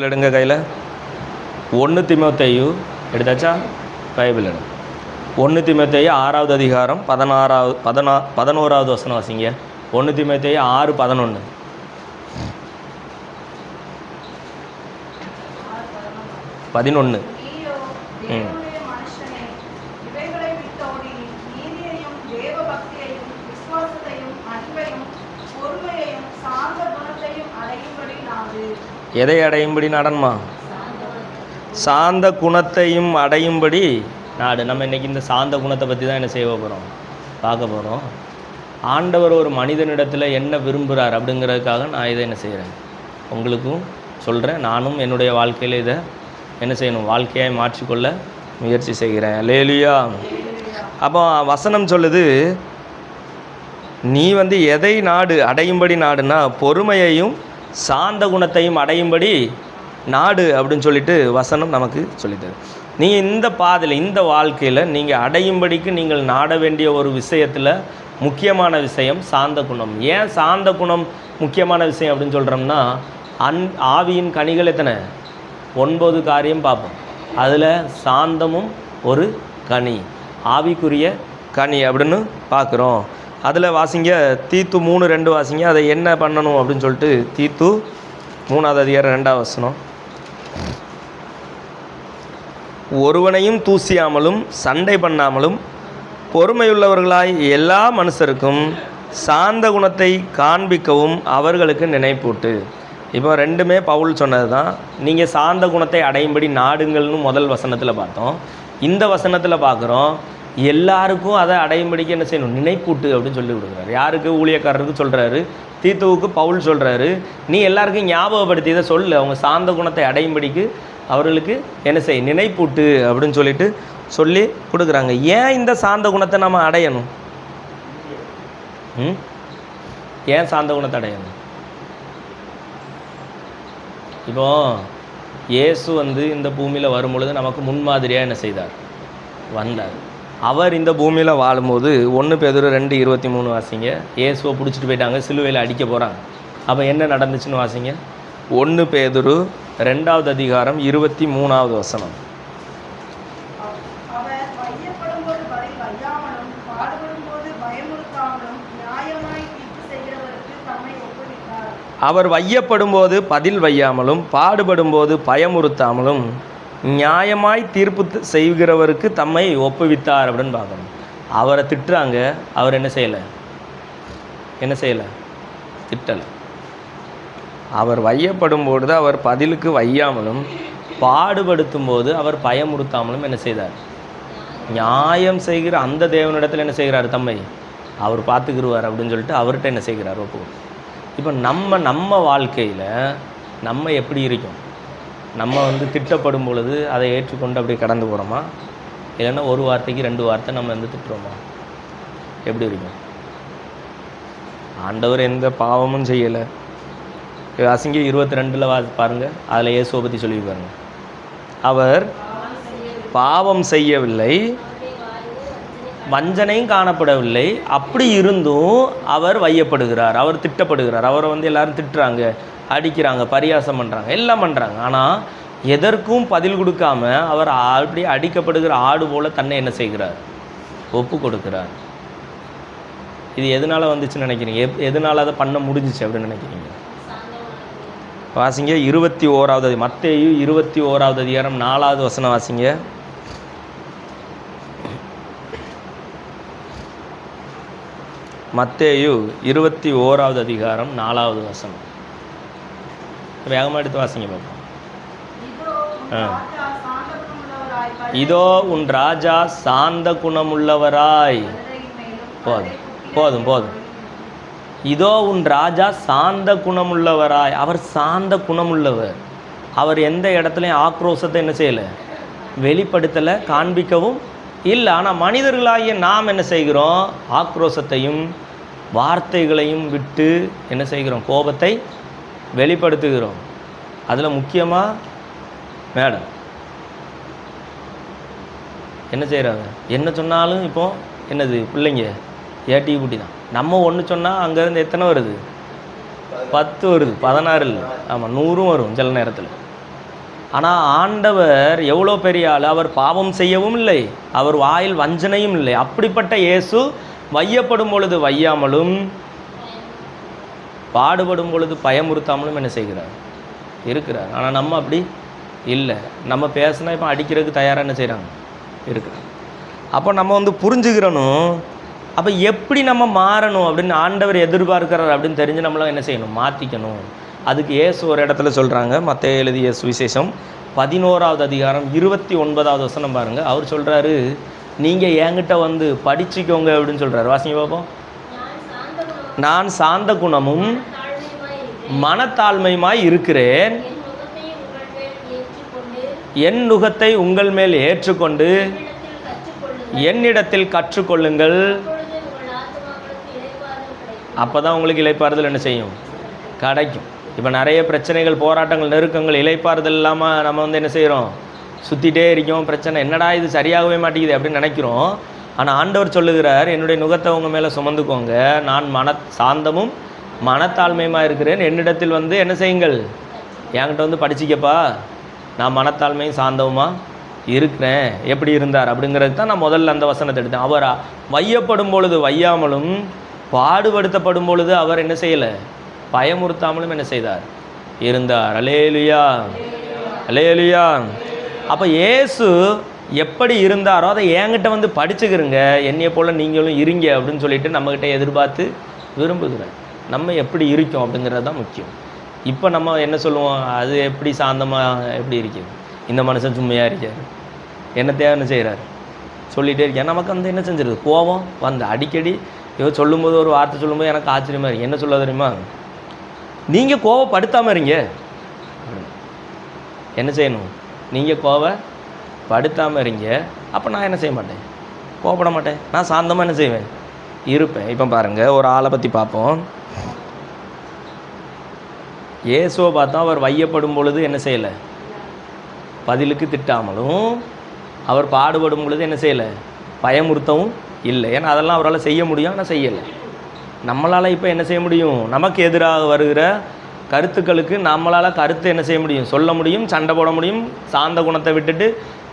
எடுங்க கையில். 1 தீமோத்தேயு எடுத்தாச்சா? பைபிள் எடுங்க. 1 தீமோத்தேயு 6வது அதிகாரம் 11வது வசனம் வாசிங்க. 1 தீமோத்தேயு 6:11. எதை அடையும்படி நடனுமா? சாந்த குணத்தையும் அடையும்படி நாடு. நம்ம இன்றைக்கி இந்த சாந்த குணத்தை பற்றி தான் என்ன செய்ய போகிறோம், பார்க்க போகிறோம். ஆண்டவர் ஒரு மனிதனிடத்தில் என்ன விரும்புகிறார் அப்படிங்கிறதுக்காக நான் இதை என்ன செய்கிறேன், உங்களுக்கும் சொல்கிறேன். நானும் என்னுடைய வாழ்க்கையில் இதை என்ன செய்யணும், வாழ்க்கையை மாற்றிக்கொள்ள முயற்சி செய்கிறேன். அல்லேலூயா. அப்போ வசனம் சொல்லுது, நீ எதை நாடு அடையும்படி நாடுனா பொறுமையையும் சாந்த குணத்தையும் அடையும்படி நாடு அப்படின்னு சொல்லிட்டு வசனம் நமக்கு சொல்லித்தரு. நீங்கள் இந்த பாதையில் இந்த வாழ்க்கையில் நீங்கள் அடையும்படிக்கு நீங்கள் நாட வேண்டிய ஒரு விஷயத்தில் முக்கியமான விஷயம் சாந்த குணம். ஏன் சாந்த குணம் முக்கியமான விஷயம் அப்படின்னு சொல்கிறோம்னா, ஆவியின் கனிகள் எத்தனை? 9 காரியம் பார்ப்போம். அதில் சாந்தமும் ஒரு கனி, ஆவிக்குரிய கனி அப்படின்னு பார்க்குறோம். அதில் வாசிங்க, தீத்து 3:2 வாசிங்க. அதை என்ன பண்ணணும் அப்படின்னு சொல்லிட்டு தீத்து 3வது அதிகாரம் 2வது வசனம். ஒருவனையும் தூசியாமலும் சண்டை பண்ணாமலும் பொறுமையுள்ளவர்களாய் எல்லா மனுஷருக்கும் சாந்த குணத்தை காண்பிக்கவும் அவர்களுக்கு நினைப்பூட்டு. இப்போ ரெண்டுமே பவுல் சொன்னது தான். நீங்கள் சாந்த குணத்தை அடையும்படி நாடுங்கள்னு முதல் வசனத்தில் பார்த்தோம். இந்த வசனத்தில் பார்க்குறோம், எல்லாருக்கும் அதை அடையும்படிக்கு என்ன செய்யணும், நினைப்பூட்டு அப்படின்னு சொல்லி கொடுக்குறாரு. யாருக்கு? ஊழியக்காரருக்கு சொல்கிறாரு. தீத்துவுக்கு பவுல் சொல்கிறாரு, நீ எல்லாருக்கும் ஞாபகப்படுத்தி இதை சொல்லு, அவங்க சாந்த குணத்தை அடையும்படிக்கு அவர்களுக்கு என்ன செய், நினைப்பூட்டு அப்படின்னு சொல்லிட்டு சொல்லி கொடுக்குறாங்க. ஏன் இந்த சாந்த குணத்தை நம்ம அடையணும்? ஏன் சாந்த குணத்தை அடையணும்? இப்போ இயேசு இந்த பூமியில் வரும்பொழுது நமக்கு முன்மாதிரியாக என்ன செய்தார், வந்தார். அவர் இந்த பூமியில் வாழும்போது 1 பேதுரு 2:23 வாசிங்க. இயேசுவை பிடிச்சிட்டு போயிட்டாங்க, சிலுவையில் அடிக்க போகிறாங்க. அப்போ என்ன நடந்துச்சுன்னு வாசிங்க. 1 பேதுரு 2வது அதிகாரம் 23வது வசனம். அவர் வையப்படும்போது பதில் வையாமலும் பாடுபடும்போது பயமுறுத்தாமலும் நியாயமாய் தீர்ப்பு செய்கிறவருக்கு தம்மை ஒப்புவித்தார் அப்படின்னு பார்க்கணும். அவரை திட்டுறாங்க, அவர் என்ன செய்யலை, திட்டலை. அவர் வையப்படும்போது அவர் பதிலுக்கு வையாமலும் பாடுபடுத்தும் போது அவர் பயமுறுத்தாமலும் என்ன செய்தார், நியாயம் செய்கிற அந்த தேவனிடத்தில் என்ன செய்கிறார், தம்மை அவர் பார்த்துக்கிடுவார் அப்படின்னு சொல்லிட்டு அவர்கிட்ட என்ன செய்கிறார், ஒப்பு. இப்போ நம்ம வாழ்க்கையில் நம்ம எப்படி இருக்கும்? நம்ம திட்டப்படும் பொழுது அதை ஏற்றுக்கொண்டு அப்படியே கடந்து போகிறோமா, இல்லைன்னா ஒரு வார்த்தைக்கு 2 வார்த்தை நம்ம திட்டுறோமா? எப்படி இருக்கும்? ஆண்டவர் எந்த பாவமும் செய்யலை. அசிங்க 22 பாருங்கள், அதில் இயேசுவை பற்றி சொல்லி பாருங்கள். அவர் பாவம் செய்யவில்லை, வஞ்சனையும் காணப்படவில்லை, அப்படி இருந்தும் அவர் வையப்படுகிறார், அவர் திட்டப்படுகிறார். அவரை எல்லாரும் திட்டுறாங்க, அடிக்கிறாங்க, பரியாசம் பண்ணுறாங்க, எல்லாம் பண்ணுறாங்க. ஆனால் எதற்கும் பதில் கொடுக்காம அவர் அப்படி அடிக்கப்படுகிற ஆடு போல் தன்னை என்ன செய்கிறார், ஒப்பு கொடுக்கிறார். இது எதனால் வந்துச்சுன்னு நினைக்கிறீங்க? எதனால் அதை பண்ண முடிஞ்சிச்சு அப்படின்னு நினைக்கிறீங்க? வாசிங்க 21வது மத்தேயு 21வது அதிகாரம் 4வது வசனம் வாசிங்க. மத்தேயு 21வது அதிகாரம் 4வது வசனம். வேகமாக எடுத்து வாசிங்க பார்ப்போம். இதோ உன் ராஜா சாந்த குணமுள்ளவராய். போதும். இதோ உன் ராஜா சாந்த குணமுள்ளவராய். அவர் சாந்த குணமுள்ளவர். அவர் எந்த இடத்துலையும் ஆக்ரோஷத்தை என்ன செய்யலை, வெளிப்படுத்தலை, காண்பிக்கவும் இல்லை. ஆனால் மனிதர்களாகிய நாம் என்ன செய்கிறோம், ஆக்ரோஷத்தையும் வார்த்தைகளையும் விட்டு என்ன செய்கிறோம், கோபத்தை வெளிப்படுத்துகிறோம். அதில் முக்கியமாக மேடம் என்ன செய்கிறாங்க, என்ன சொன்னாலும் இப்போ என்னது, பிள்ளைங்க ஏட்டி பூட்டி தான். நம்ம ஒன்று சொன்னால் அங்கேருந்து எத்தனை வருது, 10 வருது, 16 இல்லை, ஆமாம் 100 வரும் சில நேரத்தில். ஆனால் ஆண்டவர் எவ்வளோ பெரிய ஆள், அவர் பாவம் செய்யவும் இல்லை, அவர் வாயில் வஞ்சனையும் இல்லை. அப்படிப்பட்ட இயேசு வையப்படும் பொழுது வையாமலும் பாடுபடும் பொழுது பயமுறுத்தாமலும் என்ன செய்கிறார், இருக்கிறார். ஆனால் நம்ம அப்படி இல்லை. நம்ம பேசினா இப்போ அடிக்கிறதுக்கு தயாராக என்ன செய்கிறாங்க, இருக்கிறாங்க. அப்போ நம்ம புரிஞ்சுக்கிறணும். அப்போ எப்படி நம்ம மாறணும் அப்படின்னு ஆண்டவர் எதிர்பார்க்கிறார் அப்படின்னு தெரிஞ்சு நம்மளாம் என்ன செய்யணும், மாற்றிக்கணும். அதுக்கு இயேசு ஒரு இடத்துல சொல்கிறாங்க, மத்தேயு எழுதிய சுவிசேஷம் 11வது அதிகாரம் 29வது வசனம் பாருங்கள். அவர் சொல்கிறாரு, நீங்கள் என்கிட்ட படிச்சுக்கோங்க அப்படின்னு சொல்கிறார். வாசிங்க பார்ப்போம். நான் சாந்த குணமும் மனத்தாழ்மையுமாய் இருக்கிறேன், என் நுகத்தை உங்கள் மேல் ஏற்றுக்கொண்டு என்னிடத்தில் கற்றுக்கொள்ளுங்கள், அப்போ தான் உங்களுக்கு இளைப்பாறுதல் என்ன செய்யும், கிடைக்கும். இப்போ நிறைய பிரச்சனைகள், போராட்டங்கள், நெருக்கங்கள், இளைப்பாறுதல் இல்லாமல் நம்ம என்ன செய்கிறோம், சுற்றிட்டே இருக்கோம். பிரச்சனை என்னடா இது சரியாகவே மாட்டேங்குது அப்படின்னு நினைக்கிறோம். ஆனால் ஆண்டவர் சொல்லுகிறார், என்னுடைய நுகத்தை உங்கள் மேலே சுமந்துக்கோங்க, நான் சாந்தமும் மனத்தாழ்மையுமாக இருக்கிறேன், என்னிடத்தில் என்ன செய்யுங்கள், என்கிட்ட படிச்சிக்கப்பா, நான் மனத்தாழ்மையும் சாந்தவுமாக இருக்கிறேன். எப்படி இருந்தார் அப்படிங்கிறது தான் நான் முதல்ல அந்த வசனத்தை எடுத்தேன். அவர் வையப்படும் பொழுது வையாமலும் பாடுபடுத்தப்படும் பொழுது அவர் என்ன செய்யலை, பயமுறுத்தாமலும் என்ன செய்தார், இருந்தார். அல்லேலூயா, அல்லேலூயா. அப்போ இயேசு எப்படி இருந்தாரோ அதை என்கிட்ட படிச்சுக்கிறங்க, என்னைய போல் நீங்களும் இருங்க அப்படின்னு சொல்லிட்டு நம்மக்கிட்ட எதிர்பார்த்து விரும்புகிறேன். நம்ம எப்படி இருக்கோம் அப்படிங்கிறது தான் முக்கியம். இப்போ நம்ம என்ன சொல்லுவோம், அது எப்படி சாந்தமாக எப்படி இருக்குது, இந்த மனுஷன் சும்மையாக இருக்கார், என்ன தேவை செய்கிறார் சொல்லிகிட்டே இருக்கேன். நமக்கு என்ன செஞ்சிருது, கோபம் அடிக்கடி சொல்லும்போது ஒரு வார்த்தை சொல்லும்போது எனக்கு ஆச்சரியமாக இருக்குது. என்ன சொல்ல தெரியுமா, நீங்கள் கோவப்படுத்தாமல் இருங்க. என்ன செய்யணும், நீங்கள் கோவப்படுத்தாமல் இருங்க. அப்போ நான் என்ன செய்ய மாட்டேன், கோவப்பட மாட்டேன், நான் சாந்தமாக என்ன செய்வேன், இருப்பேன். இப்போ பாருங்கள், ஒரு ஆளை பற்றி பார்ப்போம். இயேசுவை பார்த்தா அவர் வையப்படும் பொழுது என்ன செய்யலை, பதிலுக்கு திட்டாமலும், அவர் பாடுபடும் பொழுது என்ன செய்யலை, பயமுறுத்தவும் இல்லை. ஏன்னா அதெல்லாம் அவரால் செய்ய முடியும், ஆனால் செய்யலை. நம்மளால் இப்போ என்ன செய்ய முடியும், நமக்கு எதிராக வருகிற கருத்துக்களுக்கு நம்மளால் கருத்து என்ன செய்ய முடியும், சொல்ல முடியும், சண்டை போட முடியும். சாந்த குணத்தை விட்டுட்டு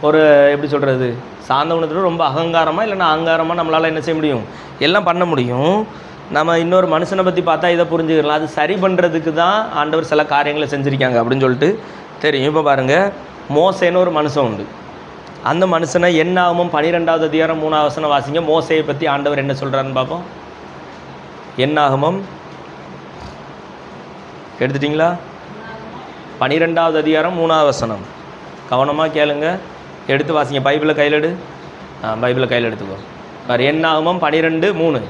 ஒரு எப்படி சொல்கிறது, சாந்த குணத்தில் ரொம்ப அகங்காரமாக இல்லைன்னா அகங்காரமாக நம்மளால் என்ன செய்ய முடியும், எல்லாம் பண்ண முடியும். நம்ம இன்னொரு மனுஷனை பற்றி பார்த்தா இதை புரிஞ்சுக்கலாம், அது சரி பண்ணுறதுக்கு தான் ஆண்டவர் சில காரியங்களை செஞ்சுருக்காங்க அப்படின்னு சொல்லிட்டு தெரியும். இப்போ பாருங்கள், மோசேன்னு ஒரு மனுஷன் உண்டு. அந்த மனுஷனை என்னாகமும் 12வது அதிகாரம் 3வது வசனம் வாசிங்க. மோசையை பற்றி ஆண்டவர் என்ன சொல்கிறாருன்னு பார்ப்போம். என்னாகமம் எடுத்துட்டிங்களா, 12வது அதிகாரம் 3வது வசனம். கவனமாக கேளுங்க, எடுத்து வாசிங்க. பைபிளை கையில் எடு, பைபிளை கையில் எடுத்துக்கோ. பாரு, என்னாகமம் 12:3.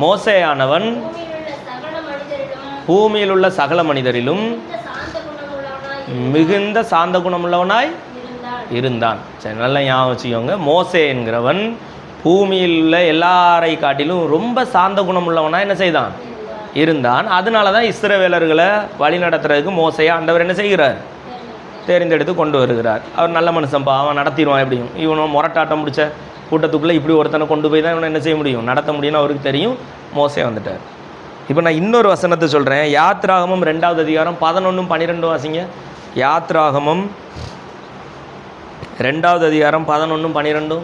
மோசேயானவன் பூமியில் உள்ள சகல மனிதரிலும் மிகுந்த சாந்த குணமுள்ளவனாய் இருந்தான். சரி, நல்லா ஞாபகம் வச்சுக்கோங்க. மோசே என்கிறவன் பூமியில் உள்ள எல்லாரை காட்டிலும் ரொம்ப சாந்த குணமுள்ளவனாக என்ன செய்தான், இருந்தான். அதனால தான் இஸ்ரவேலர்களை வழி நடத்துறதுக்கு மோசையை ஆண்டவர் என்ன செய்கிறார், தேர்ந்தெடுத்து கொண்டு வருகிறார். அவர் நல்ல மனுஷன்ப்பா, அவன் நடத்திடுவான். எப்படியும் இவனும் முரட்டாட்டம் முடிச்ச கூட்டத்துக்குள்ளே இப்படி ஒருத்தனை கொண்டு போய் தான் இவனை என்ன செய்ய முடியும், நடத்த முடியும்னு அவருக்கு தெரியும். மோசே வந்துட்டார். இப்போ நான் இன்னொரு வசனத்தை சொல்கிறேன். யாத்ராகமம் 2வது அதிகாரம் 11-12 வாசிங்க. யாத்ராகமம் 2வது அதிகாரம் 11-12.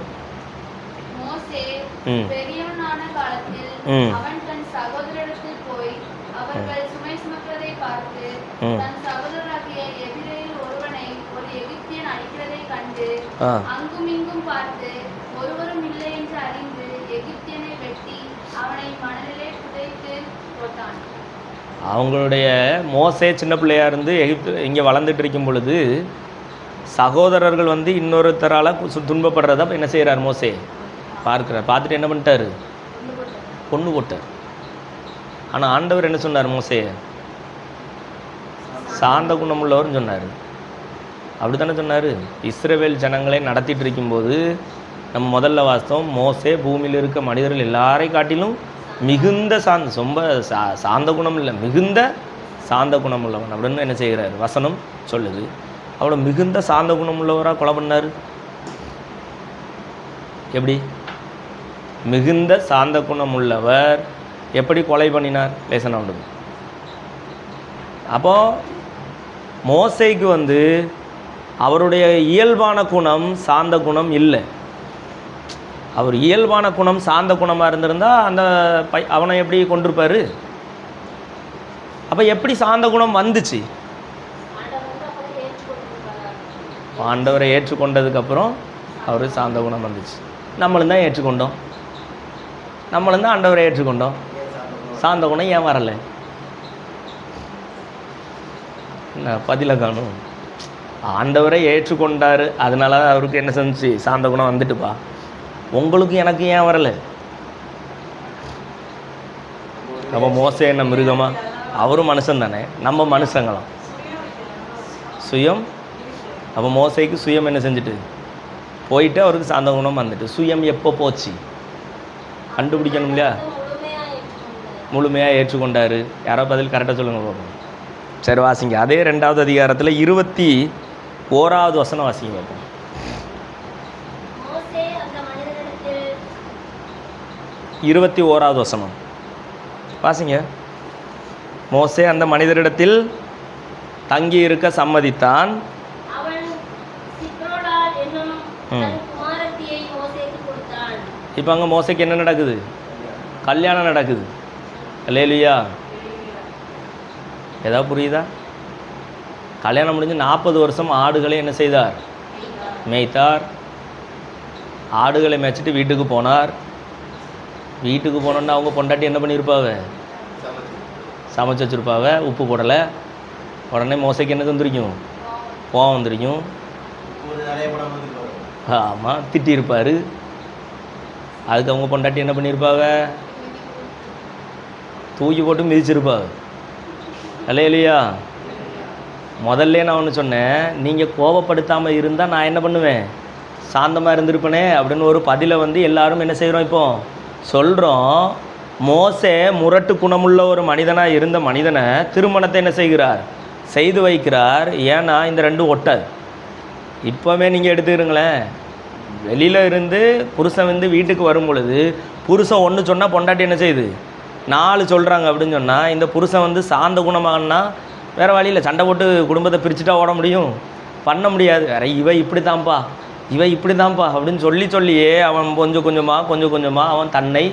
அவங்களுடைய மோசே சின்ன பிள்ளையாக இருந்து இங்கே வளர்ந்துட்டு இருக்கும் பொழுது சகோதரர்கள் இன்னொருத்தரால் துன்பப்படுறத என்ன செய்கிறார், மோசே பார்க்குறார். பார்த்துட்டு என்ன பண்ணிட்டார், கொண்டு போட்டார். ஆனால் ஆண்டவர் என்ன சொன்னார், மோசே சாந்த குணமுள்ளவர்னு சொன்னார். அப்படி தானே சொன்னார். இஸ்ரவேல் ஜனங்களை நடத்திட்டு இருக்கும்போது நம்ம முதல்ல வாஸ்தவம், மோசே பூமியில் இருக்க மனிதர்கள் எல்லாரை காட்டிலும் மிகுந்த ரொம்ப சாந்த குணம் இல்லை, மிகுந்த சாந்த குணம் உள்ளவன் அப்படின்னு என்ன செய்கிறார், வசனம் சொல்லுது. அவ்வளோ மிகுந்த சாந்த குணம் உள்ளவராக கொலை பண்ணார். எப்படி மிகுந்த சாந்த குணம் உள்ளவர் எப்படி கொலை பண்ணினார், லேசனா உண்டு. அப்போது மோசேக்கு வந்து அவருடைய இயல்பான குணம் சாந்த குணம் இல்லை. அவர் இயல்பான குணம் சாந்த குணமாக இருந்திருந்தால் அந்த அவனை எப்படி கொண்டிருப்பார்? அப்போ எப்படி சாந்த குணம் வந்துச்சு? ஆண்டவரை ஏற்றுக்கொண்டதுக்கப்புறம் அவருக்கு சாந்த குணம் வந்துச்சு. நம்மளும் தான் ஏற்றுக்கொண்டோம், நம்மளும் தான் ஆண்டவரை ஏற்றுக்கொண்டோம், சாந்த குணம் ஏன் வரலை? என்ன பதில காணும்? ஆண்டவரை ஏற்றுக்கொண்டார், அதனால அவருக்கு என்ன செஞ்சு சாந்த குணம் வந்துட்டுப்பா. உங்களுக்கு எனக்கு ஏன் வரலை? அப்போ மோசே என்ன மிருகமா? அவரும் மனுஷன் தானே, நம்ம மனுஷங்களாம். சுயம். அப்போ மோசைக்கு சுயம் என்ன செஞ்சுட்டு போயிட்டு அவருக்கு சாந்த குணம் வந்துட்டு. சுயம் எப்போ போச்சு கண்டுபிடிக்கணும் இல்லையா? முழுமையாக ஏற்றுக்கொண்டார். யாரோ பதில் கரெக்டாக சொல்லுங்கள் பார்ப்போம். சரி வாசிங்க. அதே 2வது அதிகாரத்தில் 21வது வசனம் வாசிங்க பார்ப்போம். 21வது வசனம் வாசிங்க. மோசே அந்த மனிதரிடத்தில் தங்கி இருக்க சம்மதித்தான். இப்போ அங்கே மோசைக்கு என்ன நடக்குது? கல்யாணம் நடக்குது. அல்லேலூயா. ஏதாவது புரியுதா? கல்யாணம் முடிஞ்சு 40 வருஷம் ஆடுகளை என்ன செய்தார்? மேய்த்தார். ஆடுகளை மேய்ச்சிட்டு வீட்டுக்கு போனார். வீட்டுக்கு போனோன்னா அவங்க பொண்டாட்டி என்ன பண்ணியிருப்பாங்க? சமைச்சு வச்சுருப்பாங்க. உப்பு போடலை. உடனே மோசைக்கு என்ன வந்துருக்கும்? கோவம் வந்துருக்கும். ஆமாம், திட்டியிருப்பார். அதுக்கு அவங்க பொண்டாட்டி என்ன பண்ணியிருப்பாங்க? தூக்கி போட்டு மிதிச்சிருப்பாங்க. இல்லையா? முதல்ல நான் ஒன்று சொன்னேன், நீங்கள் கோபப்படுத்தாமல் இருந்தால் நான் என்ன பண்ணுவேன்? சாந்தமாக இருந்திருப்பேனே அப்படின்னு ஒரு பதிலை வந்து எல்லாரும் என்ன செய்கிறோம் இப்போ சொல்கிறோம். மோசே முரட்டு குணமுள்ள ஒரு மனிதனாக இருந்த மனிதனை திருமணத்தை என்ன செய்கிறார்? செய்து வைக்கிறார். ஏன்னா இந்த ரெண்டும் ஒட்டாது. இப்போவே நீங்கள் எடுத்துக்கிறீங்களேன், வெளியில் இருந்து புருஷன் வந்து வீட்டுக்கு வரும் பொழுது புருஷன் ஒன்று சொன்னால் பொண்டாட்டி என்ன செய்யுது? 4 சொல்கிறாங்க அப்படின்னு சொன்னால் இந்த புருஷன் வந்து சாந்த குணமாகனா வேறு வழியில் சண்டை போட்டு குடும்பத்தை பிரிச்சுட்டா ஓட முடியும்? பண்ண முடியாது. வேற இவ இப்படி தான்ப்பா, இவ இப்படி தான்ப்பா அப்படின்னு சொல்லியே அவன் கொஞ்சம் கொஞ்சமாக அவன் தன்னை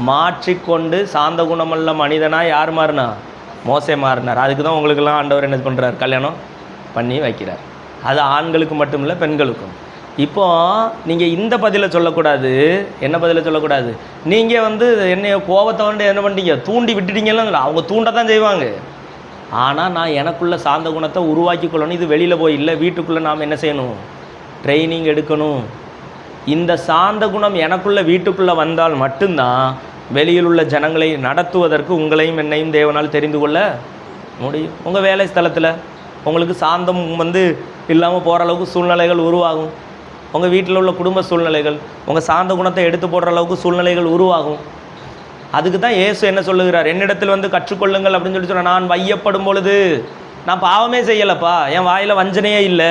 மாற்றிக்கொண்டு சாந்த குணமுள்ள மனிதனாக யார் மாறினா? மோசே மாறினார். அதுக்கு தான் உங்களுக்கெல்லாம் ஆண்டவர் என்ன பண்ணுறார்? கல்யாணம் பண்ணி வைக்கிறார். அது ஆண்களுக்கு மட்டும் இல்லை, பெண்களுக்கும். இப்போது நீங்கள் இந்த பதிலை சொல்லக்கூடாது. என்ன பதிலை சொல்லக்கூடாது? நீங்கள் வந்து என்னைய கோபத்தை வந்து என்ன பண்ணிட்டீங்க? தூண்டி விட்டுட்டீங்கல்ல. அவங்க தூண்ட தான் செய்வாங்க. ஆனால் நான் எனக்குள்ள சாந்த குணத்தை உருவாக்கி கொள்ளணும். இது வெளியில் போய் இல்லை, வீட்டுக்குள்ளே நாம் என்ன செய்யணும்? ட்ரைனிங் எடுக்கணும். இந்த சாந்த குணம் எனக்குள்ளே வீட்டுக்குள்ளே வந்தால் மட்டும்தான் வெளியில் உள்ள ஜனங்களை நடத்துவதற்கு உங்களையும் என்னையும் தேவனால் தெரிந்து கொள்ள முடியும். உங்கள் வேலை ஸ்தலத்தில் உங்களுக்கு சாந்தம் வந்து இல்லாமல் போகிற அளவுக்கு சூழ்நிலைகள் உருவாகும். உங்கள் வீட்டில் உள்ள குடும்ப சூழ்நிலைகள் உங்கள் சாந்த குணத்தை எடுத்து போடுற அளவுக்கு சூழ்நிலைகள் உருவாகும். அதுக்கு தான் இயேசு என்ன சொல்லுகிறார்? என்னிடத்தில் வந்து கற்றுக்கொள்ளுங்கள் அப்படின்னு சொல்லி சொன்னால், நான் வையப்படும் பொழுது நான் பாவமே செய்யலைப்பா, என் வாயில் வஞ்சனையே இல்லை,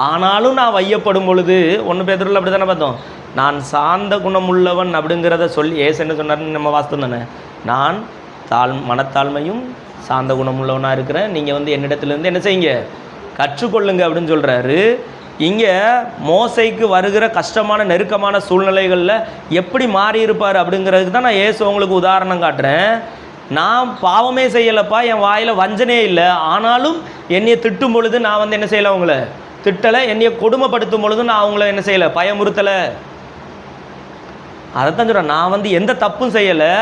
ஆனாலும் நான் வையப்படும் பொழுது 1 பேதுருவில் அப்படி தானே பார்த்தோம், நான் சாந்த குணம் உள்ளவன் அப்படிங்கிறத சொல்லி இயேசு என்ன சொன்னார்னு நம்ம வாஸ்தவம் தானே. நான் மனத்தாழ்மையும் சாந்த குணம் உள்ளவனாக இருக்கிறேன், நீங்கள் வந்து என்னிடத்துலேருந்து என்ன செய்யுங்க? கற்றுக்கொள்ளுங்க அப்படின்னு சொல்கிறாரு. இங்கே மோசைக்கு வருகிற கஷ்டமான நெருக்கமான சூழ்நிலைகளில் எப்படி மாறி இருப்பார் அப்படிங்கிறதுக்கு தான் நான் இயேசு உங்களுக்கு உதாரணம் காட்டுறேன். நான் பாவமே செய்யலைப்பா, என் வாயில் வஞ்சனையே இல்லை, ஆனாலும் என்னையை திட்டும் பொழுது நான் வந்து என்ன செய்யலை? அவங்கள திட்டலை. என்னையை கொடுமைப்படுத்தும் பொழுது நான் அவங்கள என்ன செய்யலை? பயமுறுத்தலை. அதைத்தான் சொல்கிறேன். நான் வந்து எந்த தப்பும் செய்யலை,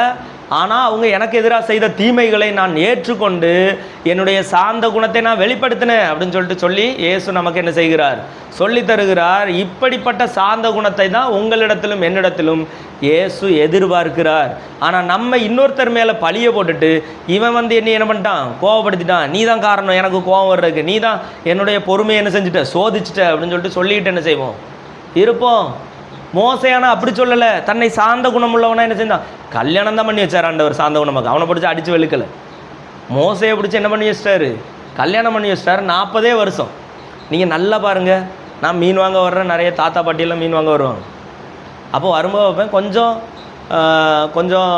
ஆனால் அவங்க எனக்கு எதிராக செய்த தீமைகளை நான் ஏற்றுக்கொண்டு என்னுடைய சாந்த குணத்தை நான் வெளிப்படுத்தினேன் அப்படின்னு சொல்லி இயேசு நமக்கு என்ன செய்கிறார்? சொல்லி தருகிறார். இப்படிப்பட்ட சாந்த குணத்தை தான் உங்களிடத்திலும் என்னிடத்திலும் இயேசு எதிர்பார்க்கிறார். ஆனால் நம்ம இன்னொருத்தர் மேலே பழியை போட்டுட்டு இவன் வந்து என்ன பண்ணிட்டான்? கோவப்படுத்திட்டான், நீ தான் காரணம் எனக்கு கோவம் வர்றதுக்கு, நீ தான் என்னுடைய பொறுமையை என்ன செஞ்சுட்ட? சோதிச்சுட்ட அப்படின்னு சொல்லிட்டு என்ன செய்வோம்? இருப்போம். மோசையானா அப்படி சொல்லலை. தன்னை சாந்த குணம் உள்ளவனா என்ன செஞ்சான்? கல்யாணம் தான் பண்ணி வச்சார் ஆண்டவர் சாந்த குணமாக. அவனை பிடிச்சி அடித்து வெளுக்கலை. மோசையை பிடிச்சி என்ன பண்ணி வச்சிட்டாரு? கல்யாணம் பண்ணி வச்சிட்டாரு. 40 வருஷம். நீங்கள் நல்லா பாருங்கள். நான் மீன் வாங்க வர்றேன், நிறைய தாத்தா பாட்டியெல்லாம் மீன் வாங்க வருவாங்க. அப்போ வரும்போது வைப்பேன், கொஞ்சம்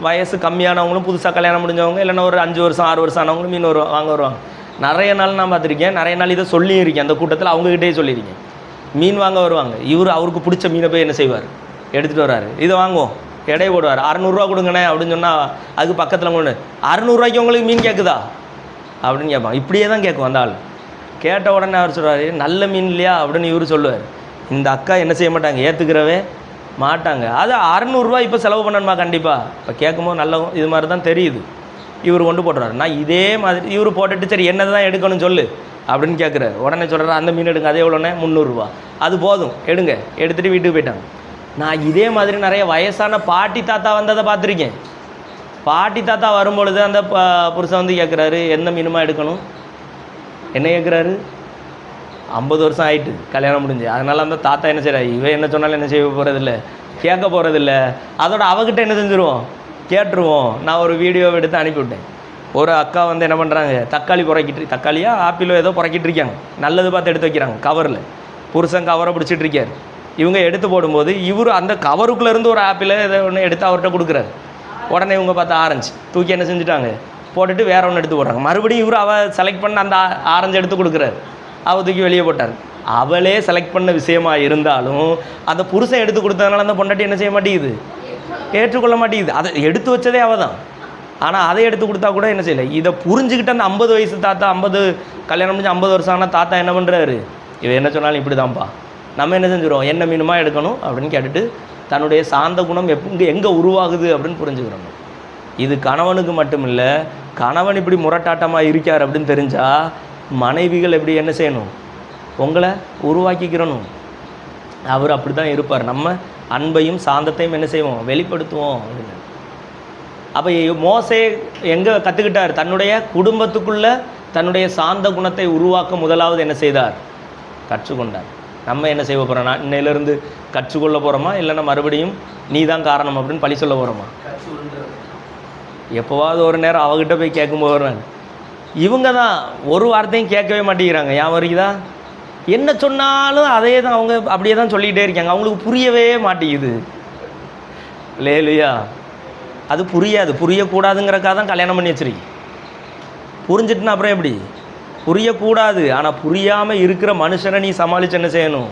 வயசு கம்மியானவங்களும் புதுசாக கல்யாணம் முடிஞ்சவங்க இல்லைன்னா ஒரு 5 வருஷம் 6 வருஷம் ஆனவங்களும் மீன் வாங்க வருவாங்க. நிறைய நாள் நான் பார்த்துருக்கேன், நிறைய நாள் இதை சொல்லியும் இருக்கேன். அந்த கூட்டத்தில் அவங்ககிட்டயே சொல்லியிருக்கேன். மீன் வாங்க வருவாங்க, அவருக்கு பிடிச்ச மீனை போய் என்ன செய்வார், எடுத்துகிட்டு வர்றாரு, இதை வாங்குவோம், எடை போடுவார், 600 கொடுங்கண்ணே அப்படின்னு சொன்னால் அதுக்கு பக்கத்தில் கொண்டு 600 உங்களுக்கு மீன் கேட்குதா அப்படின்னு கேட்பான். இப்படியே தான் கேட்கும் அந்த ஆள். கேட்ட உடனே அவர் சொல்கிறாரு, நல்ல மீன் இல்லையா அப்படின்னு இவர் சொல்லுவார். இந்த அக்கா என்ன செய்ய மாட்டாங்க, ஏற்றுக்கிறவே மாட்டாங்க. அது 600 இப்போ செலவு பண்ணணுமா கண்டிப்பாக. இப்போ கேட்கும்போது நல்ல இது மாதிரி தான் தெரியுது. இவர் கொண்டு போட்டுறாரு. நான் இதே மாதிரி இவர் போட்டுட்டு சரி என்ன தான் எடுக்கணும்னு சொல்லு அப்படின்னு கேட்குறாரு. உடனே சொல்கிறாரு, அந்த மீன் எடுங்க, அதே எவ்வளோண்ணே 300 அது போதும் எடுங்க, எடுத்துகிட்டு வீட்டுக்கு போயிட்டாங்க. நான் இதே மாதிரி நிறைய வயசான பாட்டி தாத்தா வந்ததை பார்த்துருக்கேன். பாட்டி தாத்தா வரும்பொழுது அந்த புருஷன் வந்து கேட்குறாரு, எந்த மீனுமா எடுக்கணும், என்ன கேட்குறாரு, 50 வருஷம் ஆகிட்டு கல்யாணம் முடிஞ்சு. அதனால் அந்த தாத்தா என்ன செய்கிறார், இவன் என்ன சொன்னாலும் என்ன செய்ய போகிறதில்ல, கேட்க போகிறதில்ல. அதோட அவகிட்ட என்ன செஞ்சுருவோம், கேட்டுருவோம். நான் ஒரு வீடியோவை எடுத்து அனுப்பிவிட்டேன். ஒரு அக்கா வந்து என்ன பண்ணுறாங்க, தக்காளி தக்காளியா ஆப்பிளோ ஏதோ புறக்கிட்டு இருக்காங்க, நல்லது பார்த்து எடுத்து வைக்கிறாங்க கவரில். புருஷன் கவரை பிடிச்சிட்டு இருக்கார். இவங்க எடுத்து போடும்போது இவர் அந்த கவருக்குள்ளேருந்து ஒரு ஆப்பிளை இதை ஒன்று எடுத்து அவர்கிட்ட கொடுக்குறாரு. உடனே இவங்க பார்த்து ஆரஞ்சு தூக்கி என்ன செஞ்சுட்டாங்க, போட்டுட்டு வேற ஒன்று எடுத்து போடுறாங்க. மறுபடியும் இவர் அவள் செலக்ட் பண்ண அந்த ஆரஞ்சு எடுத்து கொடுக்குறாரு, அவள் தூக்கி வெளியே போட்டார். அவளே செலக்ட் பண்ண விஷயமா இருந்தாலும் அந்த புருஷன் எடுத்து கொடுத்ததுனால அந்த பொண்டாட்டி என்ன செய்ய மாட்டேங்குது, ஏற்றுக்கொள்ள மாட்டேங்குது. அதை எடுத்து வச்சதே அவள் தான். ஆனால் அதை எடுத்து கொடுத்தா கூட என்ன செய்யலை. இதை புரிஞ்சுக்கிட்ட அந்த 50 வயசு தாத்தா, 50 கல்யாணம் முடிஞ்சு 50 வருஷம் ஆனால் தாத்தா என்ன பண்ணுறாரு, இவன் என்ன சொன்னாலும் இப்படி தான்ப்பா, நம்ம என்ன செஞ்சுருவோம், என்ன மீனுமா எடுக்கணும் அப்படின்னு கேட்டுட்டு தன்னுடைய சாந்த குணம் எங்கே உருவாகுது அப்படின்னு புரிஞ்சுக்கிறோம். இது கணவனுக்கு மட்டும் இல்லை, கணவன் இப்படி முரட்டாட்டமாக இருக்கார் அப்படின்னு தெரிஞ்சால் மனைவிகள் எப்படி என்ன செய்யணும், உங்களை உருவாக்கிக்கிறணும். அவர் அப்படி தான் இருப்பார். நம்ம அன்பையும் சாந்தத்தையும் என்ன செய்வோம், வெளிப்படுத்துவோம் அப்படின்னு. அப்போ மோசே எங்கே கற்றுக்கிட்டார், தன்னுடைய குடும்பத்துக்குள்ளே தன்னுடைய சாந்த குணத்தை உருவாக்க முதலாவது என்ன செய்தார், கற்றுக்கொண்டார். நம்ம என்ன செய்ய போகிறோம்னா, இன்னையிலேருந்து கற்றுக்கொள்ள போகிறோமா, இல்லைன்னா மறுபடியும் நீ தான் காரணம் அப்படின்னு பழி சொல்ல போகிறோமா? எப்போவாவது ஒரு நேரம் அவகிட்ட போய் கேட்கும்போது வர்றாங்க, இவங்க தான் ஒரு வார்த்தையும் கேட்கவே மாட்டேங்கிறாங்க. ஏன் வருகிறதா, என்ன சொன்னாலும் அதே தான் அவங்க அப்படியே தான் சொல்லிக்கிட்டே இருக்காங்க. அவங்களுக்கு புரியவே மாட்டேங்குது. லேலுயா, அது புரியாது, புரியக்கூடாதுங்கிறக்காக தான் கல்யாணம் பண்ணி வச்சிருக்கு. புரிஞ்சிட்டுனா அப்புறம் எப்படி, புரியக்கூடாது. ஆனால் புரியாமல் இருக்கிற மனுஷனை நீ சமாளித்து என்ன செய்யணும்,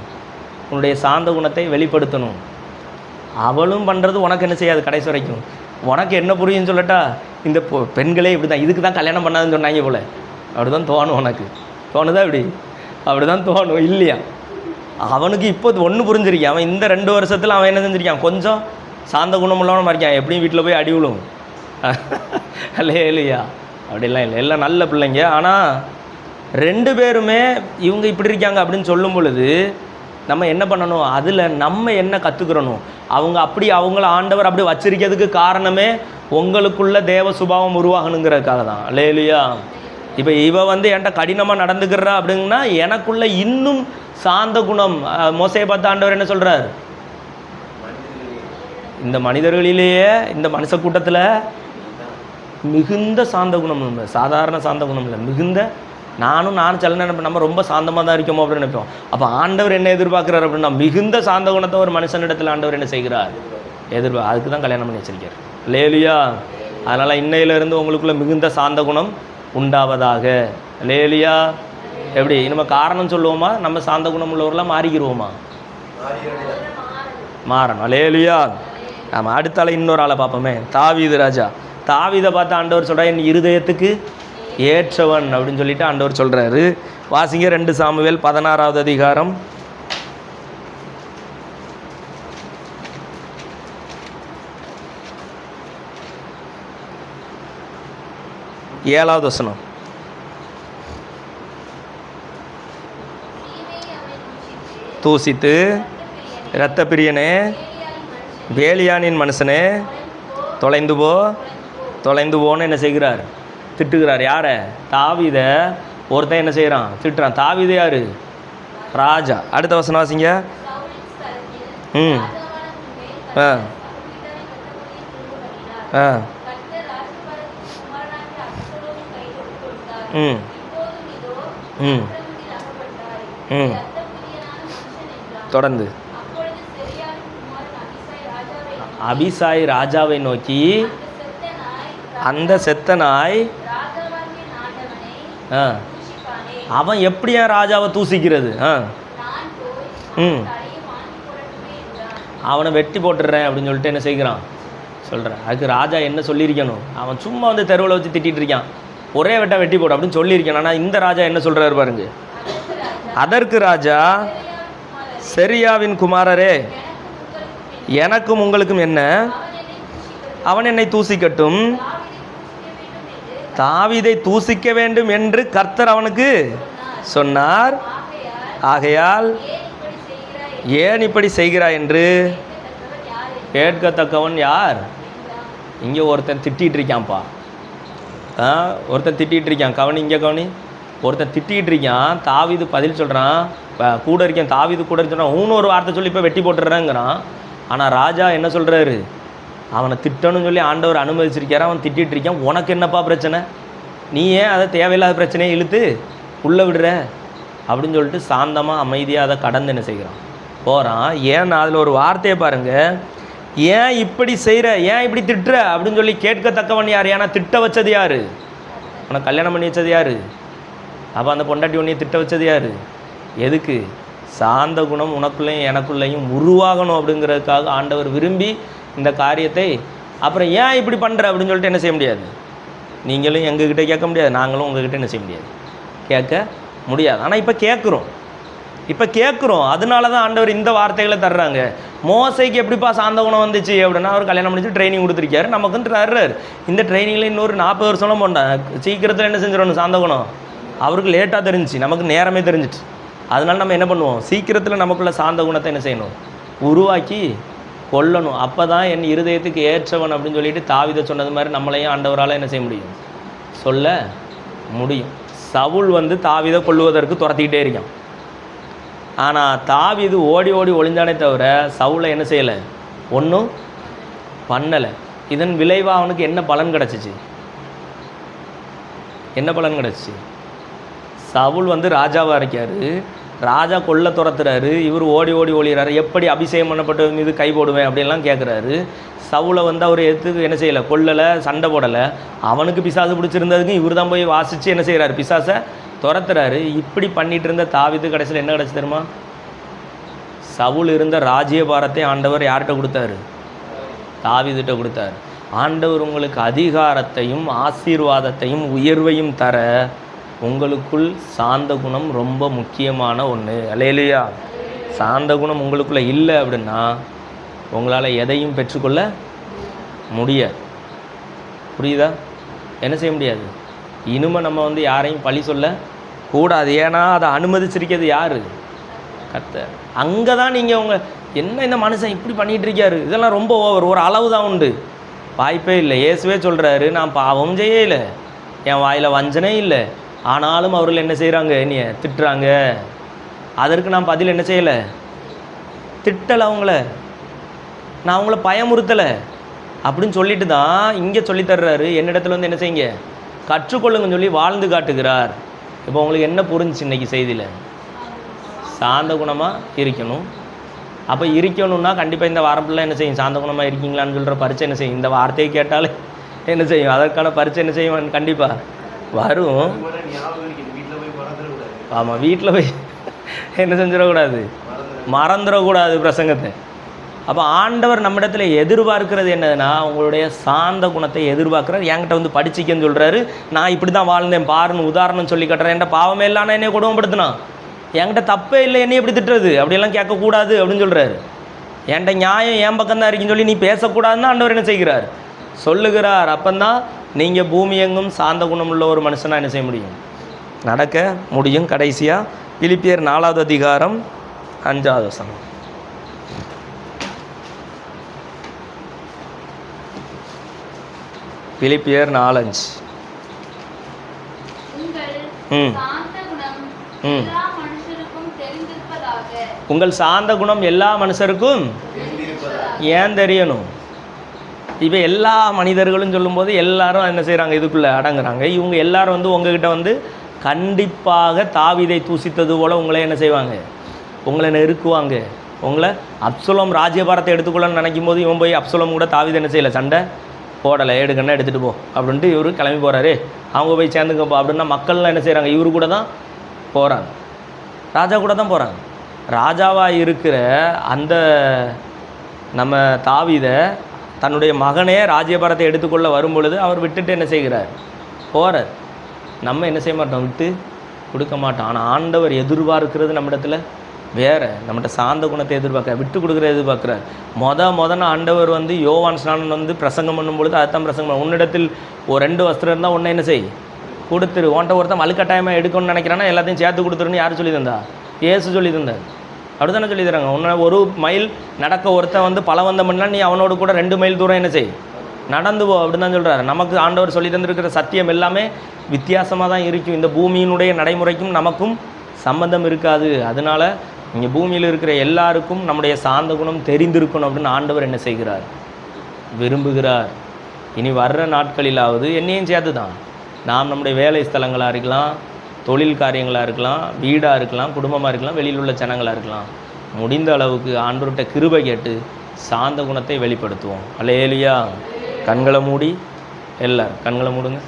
உன்னுடைய சாந்த குணத்தை வெளிப்படுத்தணும். அவளும் பண்ணுறது உனக்கு என்ன செய்யாது, கடைசி வரைக்கும் உனக்கு என்ன புரியுன்னு சொல்லட்டா, இந்த பெண்களே இப்படி தான், இதுக்கு தான் கல்யாணம் பண்ணாதுன்னு சொன்னாங்க போல், அப்படி தான் தோணும். உனக்கு தோணுதா இப்படி, அப்படி தான் தோணும் இல்லையா? அவனுக்கு இப்போ ஒன்று புரிஞ்சிருக்கான். அவன் இந்த 2 வருஷத்தில் அவன் என்ன செஞ்சிருக்கான், கொஞ்சம் சாந்த குணமுள்ளவனும் இருக்கான். எப்படியும் வீட்டில் போய் அடி விழும் இல்லையா, இல்லையா? அப்படிலாம் இல்லை, எல்லாம் நல்ல பிள்ளைங்க. ஆனால் 2 பேருமே இவங்க இப்படி இருக்காங்க அப்படின்னு சொல்லும் பொழுது நம்ம என்ன பண்ணணும், அதில் நம்ம என்ன கற்றுக்கிறணும். அவங்க அப்படி அவங்கள ஆண்டவர் அப்படி வச்சிருக்கிறதுக்கு காரணமே உங்களுக்குள்ள தேவ சுபாவம் உருவாகணுங்கிறதுக்காக தான். இல்லையா? இப்போ இவ வந்து என்கிட்ட கடினமாக நடந்துக்கிறா அப்படின்னா எனக்குள்ள இன்னும் சாந்த குணம். மோசையை பார்த்து ஆண்டவர் என்ன சொல்கிறார், இந்த மனிதர்களிலேயே இந்த மனுஷ கூட்டத்தில் மிகுந்த சாந்த குணம் இல்லை, சாதாரண சாந்த குணம் இல்லை, மிகுந்த. நானும் சில நினைப்பேன் நம்ம ரொம்ப சாந்தமாக தான் இருக்கோமோ அப்படின்னு நினைப்போம். அப்போ ஆண்டவர் என்ன எதிர்பார்க்குறாரு அப்படின்னா, மிகுந்த சாந்த குணத்தை ஒரு மனுஷனிடத்தில் ஆண்டவர் என்ன செய்கிறார், அதுக்கு தான் கல்யாணம் பண்ணி வச்சிருக்கார். லேலியா? அதனால் இன்னையிலேருந்து உங்களுக்குள்ள மிகுந்த சாந்த குணம் உண்டாவதாக. லேலியா? எப்படி நம்ம காரணம் சொல்லுவோமா, நம்ம சாந்த குணம் உள்ளவர்களாக மாறிக்கிடுவோமா? மாறணும். லேலியா? நம்ம அடுத்தால இன்னொரு ஆளை பார்ப்போமே, தாவீது ராஜா. தாவீதை பார்த்து ஆண்டவர் சொல்கிறார், என் இருதயத்துக்கு ஏற்றவன் அப்படின்னு சொல்லிட்டு ஆண்டவர் சொல்கிறாரு. வாசிங்க 2 சாமுவேல் 16வது அதிகாரம் 7வது வசனம். தூசித்து இரத்த பிரியனே, வேலியானின் மனுஷனே, தொலைந்து போன்னு என்ன செய்கிறார், திட்டுகிறார். யாரை? தாவீதை. ஒருத்தன் என்ன செய்கிறான், திட்டுறான். தாவீது யார்? ராஜா. அடுத்த வசனம் வாசிங்க. ஆ ஆ ம் ம் ம் தொடர்ந்து அபிசாய் ராஜாவை நோக்கி, அந்த செத்த நாய் அவன் எப்படி என் ராஜாவை தூசிக்கிறது? ம் அவனை வெட்டி போட்டுடுறேன் அப்படின்னு சொல்லிட்டு என்ன செய்கிறான் சொல்கிறேன். அதுக்கு ராஜா என்ன சொல்லியிருக்கணும்? அவன் சும்மா வந்து தெருவில் வச்சு திட்டிகிட்டு இருக்கான், ஒரே வெட்டா வெட்டி போடு அப்படின்னு சொல்லியிருக்கான். ஆனால் இந்த ராஜா என்ன சொல்கிறாரு பாருங்க. அதற்கு ராஜா, செரியாவின் குமாரரே, எனக்கும் உங்களுக்கும் என்ன? அவன் என்னை தூசிக்கட்டும், தாவீதை தூசிக்க வேண்டும் என்று கர்த்தர் அவனுக்கு சொன்னார். ஆகையால் ஏன் இப்படி செய்கிறாய் என்று கேட்கத்தக்கவன் யார்? இங்கே ஒருத்தன் திட்டிகிட்டு இருக்கான்ப்பா. ஒருத்தன் திட்டிகிட்டு இருக்கான். கவனி, இங்கே கவனி. ஒருத்தன் திட்டிகிட்டு இருக்கான். தாவீது பதில் சொல்கிறான், கூட இருக்கேன். தாவீது கூட சொல்கிறான், இன்னொரு வார்த்தை சொல்லி இப்போ வெட்டி போட்டுறேங்கிறான். ஆனால் ராஜா என்ன சொல்கிறாரு? அவனை திட்டணும்னு சொல்லி ஆண்டவர் அனுமதிச்சிருக்காரு. அவன் திட்டிகிட்டு இருக்கான். உனக்கு என்னப்பா பிரச்சனை? நீ ஏன் அதை தேவையில்லாத பிரச்சனையை இழுத்து உள்ளே விடுற அப்படின்னு சொல்லிட்டு சாந்தமாக அமைதியாக அதை கடந்து என்ன செய்கிறான், போகிறான். ஏன்னா அதில் ஒரு வார்த்தையை பாருங்கள், ஏன் இப்படி செய்கிற, ஏன் இப்படி திட்டுற அப்படின்னு சொல்லி கேட்கத்தக்கவன் யார்? ஏன்னா திட்ட வச்சது யார்? உனக்கு கல்யாணம் பண்ணி வச்சது யார்? அப்போ அந்த பொண்டாட்டி உன்னையை திட்ட வச்சது யார்? எதுக்கு? சாந்த குணம் உனக்குள்ளேயும் எனக்குள்ளேயும் உருவாகணும் அப்படிங்கிறதுக்காக ஆண்டவர் விரும்பி இந்த காரியத்தை. அப்புறம் ஏன் இப்படி பண்ணுற அப்படின்னு சொல்லிட்டு என்ன செய்ய முடியாது? நீங்களும் எங்ககிட்ட கேட்க முடியாது, நாங்களும் உங்ககிட்ட என்ன செய்ய முடியாது, கேட்க முடியாது. ஆனால் இப்போ கேட்குறோம். அதனால தான் ஆண்டவர் இந்த வார்த்தைகளை தர்றாங்க. மோசைக்கு எப்படிப்பா சாந்த குணம் வந்துச்சு அப்படின்னா, அவர் கல்யாணம் பண்ணிச்சு ட்ரைனிங் கொடுத்துருக்காரு, நமக்கு தர்றாரு. இந்த ட்ரைனிங்கில் இன்னொரு 40 வருஷம்லாம் போண்டேன். சீக்கிரத்தில் என்ன செஞ்சிடணும்? சாந்த குணம் அவருக்கு லேட்டாக தெரிஞ்சிச்சு, நமக்கு நேரமே தெரிஞ்சிச்சு. அதனால நம்ம என்ன பண்ணுவோம்? சீக்கிரத்தில் நமக்குள்ள சாந்த குணத்தை என்ன செய்யணும்? உருவாக்கி கொள்ளணும். அப்போ தான் என் இருதயத்துக்கு ஏற்றவன் அப்படின்னு சொல்லிட்டு தாவீதை சொன்னது மாதிரி நம்மளையும் ஆண்டவரால் என்ன செய்ய முடியும்? சொல்ல முடியும். சவுல் வந்து தாவீதை கொல்லுவதற்கு துரத்திக்கிட்டே இருக்கான். ஆனால் தாவீது ஓடி ஓடி ஒளிஞ்சானே தவிர சவுலை என்ன செய்யலை? ஒன்றும் பண்ணலை. இதன் விளைவாக அவனுக்கு என்ன பலன் கிடச்சிச்சு? என்ன பலன் கிடச்சிச்சு? சவுல் வந்து ராஜாவாக இருக்கார், ராஜா கொல்ல துரத்துறாரு, இவர் ஓடி ஓடி ஒளிகிறாரு. எப்படி அபிஷேகம் பண்ணப்பட்ட மீது கை போடுவேன் அப்படின்லாம் கேட்குறாரு. சவுலை வந்து அவர் எதுக்கு என்ன செய்யலை? கொல்லலை, சண்டை போடலை. அவனுக்கு பிசாசு பிடிச்சிருந்ததுக்கு இவர் தான் போய் வாசித்து என்ன செய்கிறாரு? பிசாசை துரத்துறாரு. இப்படி பண்ணிகிட்டு இருந்த தாவீது கடைசியில் என்ன கிடச்சி தெரியுமா? சவுல் இருந்த ராஜ்யபாரத்தை ஆண்டவர் யார்கிட்ட கொடுத்தாரு? தாவீதுகிட்ட கொடுத்தாரு. ஆண்டவர் உங்களுக்கு அதிகாரத்தையும் ஆசீர்வாதத்தையும் உயர்வையும் தர உங்களுக்குள் சாந்த குணம் ரொம்ப முக்கியமான ஒன்று. அல்லேலூயா. சாந்த குணம் உங்களுக்குள்ளே இல்லை அப்படின்னா உங்களால் எதையும் பெற்றுக்கொள்ள முடியாது. புரியுதா? என்ன செய்ய முடியாது? இனிமே நம்ம வந்து யாரையும் பழி சொல்ல கூடாது. ஏன்னா அதை அனுமதிச்சிருக்கிறது யார்? கர்த்தர். அங்கே தான் நீங்கள் உங்கள் என்ன இந்த மனுஷன் இப்படி பண்ணிகிட்டு இருக்காரு, இதெல்லாம் ரொம்ப ஓவர், ஒரு அளவு தான் உண்டு, வாய்ப்பே இல்லை. இயேசுவே சொல்கிறாரு, நான் பாவம் செய்யலை, என் வாயில் வஞ்சனே இல்லை, ஆனாலும் அவர்கள் என்ன செய்கிறாங்க? என்னைய திட்டுறாங்க. அதற்கு நான் பதில் என்ன செய்யலை? திட்டலை அவங்கள, நான் அவங்கள பயமுறுத்தலை அப்படின்னு சொல்லிட்டு தான் இங்கே சொல்லித்தர்றாரு. என்னிடத்துல வந்து என்ன செய்யுங்க? கற்றுக்கொள்ளுங்கன்னு சொல்லி வாழ்ந்து காட்டுகிறார். இப்போ உங்களுக்கு என்ன புரிஞ்சிச்சு இன்றைக்கி செய்தியில்? சாந்த குணமாக இருக்கணும். அப்போ இருக்கணும்னா கண்டிப்பாக இந்த வாரம் ஃபுல்லாக என்ன செய்யும்? சாந்த குணமாக இருக்கீங்களான்னு சொல்கிற பரிச்சை என்ன செய்யும்? இந்த வார்த்தையை கேட்டாலே என்ன செய்யும்? அதற்கான பரிச்சை என்ன செய்யும்? கண்டிப்பாக வரும். ஆமாம், வீட்டில் போய் என்ன செஞ்சிடக்கூடாது? மறந்துடக்கூடாது பிரசங்கத்தை. அப்போ ஆண்டவர் நம்மிடத்தில் எதிர்பார்க்கிறது என்னதுன்னா, உங்களுடைய சாந்த குணத்தை எதிர்பார்க்குறாரு. என்கிட்ட வந்து படிச்சிக்கன்னு சொல்கிறாரு. நான் இப்படி தான் வாழ்ந்தேன் பாருன்னு உதாரணம் சொல்லி கட்டுறேன். என்கிட்ட பாவமே இல்லாமல் என்னை கொடுமைப்படுத்தினான், என்கிட்ட தப்பே இல்லை, என்னை எப்படி திட்டுறது அப்படியெல்லாம் கேட்கக்கூடாது அப்படின்னு சொல்கிறாரு. என்கிட்ட நியாயம் என் பக்கம்தான் இருக்குன்னு சொல்லி நீ பேசக்கூடாதுன்னு ஆண்டவர் என்ன செய்கிறார்? சொல்லுகிறார். அப்போந்தான் நீங்கள் பூமி எங்கும் சாந்த குணமுள்ள ஒரு மனுஷனாக என்ன செய்ய முடியும்? நடக்க முடியும். கடைசியாக பிலிப்பியர் 4வது அதிகாரம் 5வது வசனம். பிலிப்பியர் 4:5. உங்கள் சாந்த குணம் எல்லா மனுஷருக்கும் ஏன் தெரியணும்? இப்போ எல்லா மனிதர்களும் சொல்லும்போது எல்லாரும் என்ன செய்கிறாங்க? இதுக்குள்ளே அடங்குறாங்க. இவங்க எல்லாரும் வந்து உங்ககிட்ட வந்து கண்டிப்பாக தாவீதை தூசித்தது போல் உங்களை என்ன செய்வாங்க? உங்களை நெருக்குவாங்க. உங்களை அப்சலோம் ராஜ்யபாரத்தை எடுத்துக்கொள்ளன்னு நினைக்கும் போது இவன் போய் அப்சலோம் கூட தாவீதை என்ன செய்யலை? சண்டை போடலை. எடுக்கன்னா எடுத்துகிட்டு போ அப்படின்ட்டு இவர் கிளம்பி போகிறாரு. அவங்க போய் சேர்ந்துக்கப்போ அப்படின்னா மக்கள்லாம் என்ன செய்கிறாங்க? இவரு கூட தான் போகிறாங்க, ராஜா கூட தான் போகிறாங்க. ராஜாவாக இருக்கிற அந்த நம்ம தாவீதை தன்னுடைய மகனே ராஜ்யபாரத்தை எடுத்துக்கொள்ள வரும்பொழுது அவர் விட்டுட்டு என்ன செய்கிறார்? போகிறார். நம்ம என்ன செய்ய மாட்டோம்? விட்டு கொடுக்க மாட்டோம். ஆனால் ஆண்டவர் எதிர்பார்க்கிறது நம்மிடத்தில் வேறு. நம்மகிட்ட சாந்த குணத்தை எதிர்பார்க்குறார், விட்டு கொடுக்குற எதிர்பார்க்குறார். மொதல் ஆண்டவர் யோவான் ஸ்நானன் பிரசங்கம் பண்ணும்பொழுது அதுதான் பிரசங்கம். உன்னிடத்தில் ஒரு 2 வஸ்திரம் இருந்தால் ஒன்றை என்ன செய்? கொடுத்துரு. உன்ட்ட ஒருத்தன் வலுக்கட்டாயமாக எடுக்கணும்னு நினைக்கிறான்னா எல்லாத்தையும் சேர்த்து கொடுத்துருன்னு யார் சொல்லி தந்தா? ஏசு சொல்லி தந்தார். அப்படி தானே சொல்லி தராங்க. உன்னை 1 மைல் நடக்க ஒருத்தன் பலவந்தம் பண்ணால் நீ அவனோடு கூட 2 மைல் தூரம் என்ன செய்? நடந்து போ. அப்படி தான் சொல்கிறார். நமக்கு ஆண்டவர் சொல்லி தந்திருக்கிற சத்தியம் எல்லாமே வித்தியாசமாக தான் இருக்கும். இந்த பூமியினுடைய நடைமுறைக்கும் நமக்கும் சம்பந்தம் இருக்காது. அதனால் இங்கே பூமியில் இருக்கிற எல்லாருக்கும் நம்முடைய சாந்த குணம் தெரிந்திருக்கணும் அப்படின்னு ஆண்டவர் என்ன செய்கிறார்? விரும்புகிறார். இனி வர்ற நாட்களிலாவது என்னையும் சேர்த்து தான் நாம் நம்முடைய வேலை ஸ்தலங்களாக இருக்கலாம், தொழில் காரியங்களாக இருக்கலாம், வீடாக இருக்கலாம், குடும்பமாக இருக்கலாம், வெளியில் உள்ள ஜனங்களாக இருக்கலாம், முடிந்த அளவுக்கு ஆண்டவர்கிட்ட கிருபை கேட்டு சாந்த குணத்தை வெளிப்படுத்துவோம். அல்லேலூயா. கண்களை மூடி எல்லாரும் கண்களை மூடுங்க.